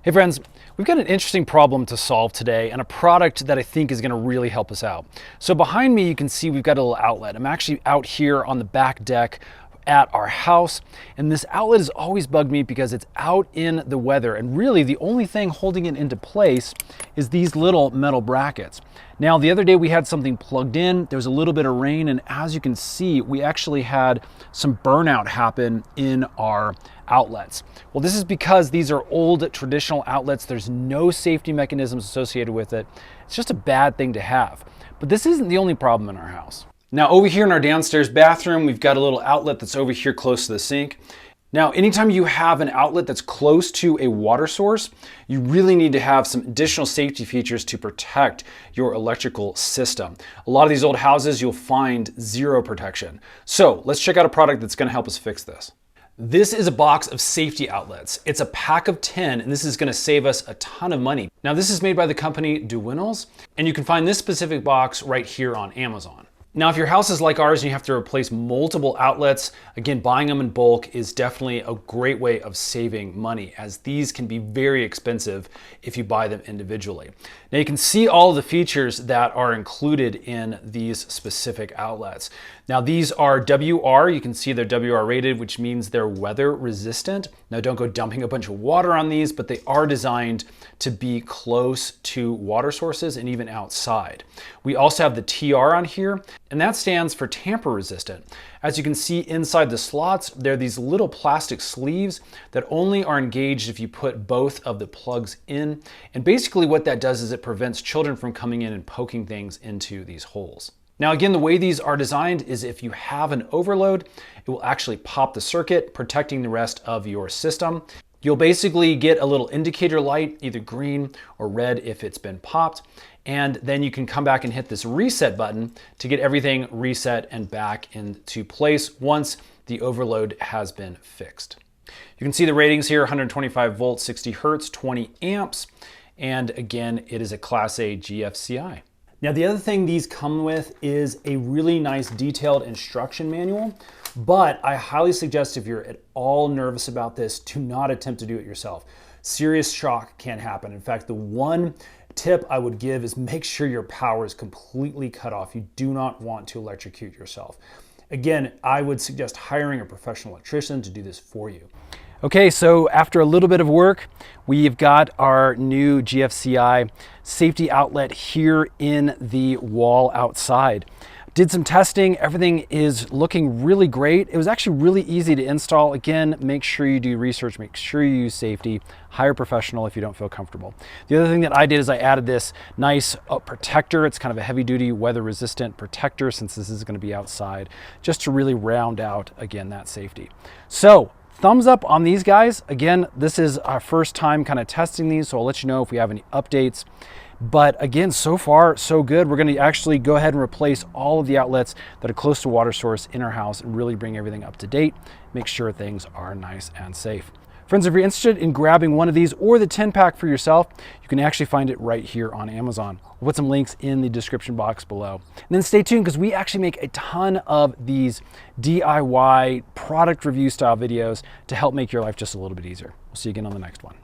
Hey friends, we've got an interesting problem to solve today and a product that I think is going to really help us out. So behind me you can see we've got a little outlet. I'm actually out here on the back deck at our house, and this outlet has always bugged me because it's out in the weather, and really the only thing holding it into place is these little metal brackets. Now the other day we had something plugged in, there was a little bit of rain, and as you can see we actually had some burnout happen in our outlets. Well, this is because these are old traditional outlets. There's no safety mechanisms associated with it. It's just a bad thing to have. But this isn't the only problem in our house. Now over here in our downstairs bathroom, we've got a little outlet that's over here close to the sink. Now, anytime you have an outlet that's close to a water source, you really need to have some additional safety features to protect your electrical system. A lot of these old houses, you'll find zero protection. So let's check out a product that's going to help us fix this. This is a box of safety outlets. It's a pack of 10, and this is going to save us a ton of money. Now, this is made by the company Duwinels, and you can find this specific box right here on Amazon. Now, if your house is like ours and you have to replace multiple outlets, again, buying them in bulk is definitely a great way of saving money, as these can be very expensive if you buy them individually. Now, you can see all of the features that are included in these specific outlets. Now, these are WR. You can see they're WR rated, which means they're weather resistant. Now, don't go dumping a bunch of water on these, but they are designed to be close to water sources and even outside. We also have the TR on here, and that stands for tamper resistant. As you can see inside the slots, there are these little plastic sleeves that only are engaged if you put both of the plugs in. And basically what that does is it prevents children from coming in and poking things into these holes. Now again, the way these are designed is if you have an overload, it will actually pop the circuit, protecting the rest of your system. You'll basically get a little indicator light, either green or red if it's been popped, and then you can come back and hit this reset button to get everything reset and back into place once the overload has been fixed. You can see the ratings here: 125 volts, 60 hertz, 20 amps, and again, it is a Class A GFCI. Now, the other thing these come with is a really nice detailed instruction manual, but I highly suggest if you're at all nervous about this, do not attempt to do it yourself. Serious shock can happen. In fact, the one tip I would give is make sure your power is completely cut off. You do not want to electrocute yourself. Again, I would suggest hiring a professional electrician to do this for you. Okay, so after a little bit of work, we've got our new GFCI safety outlet here in the wall outside. Did some testing, everything is looking really great. It was actually really easy to install. Again, make sure you do research, make sure you use safety, hire a professional if you don't feel comfortable. The other thing that I did is I added this nice protector. It's kind of a heavy duty weather resistant protector, since this is going to be outside, just to really round out, again, that safety. So thumbs up on these guys. Again, this is our first time kind of testing these, so I'll let you know if we have any updates. But again, so far, so good. We're going to actually go ahead and replace all of the outlets that are close to water source in our house and really bring everything up to date, make sure things are nice and safe. Friends, if you're interested in grabbing one of these or the 10-pack for yourself, you can actually find it right here on Amazon. We'll put some links in the description box below. And then stay tuned, because we actually make a ton of these DIY product review style videos to help make your life just a little bit easier. We'll see you again on the next one.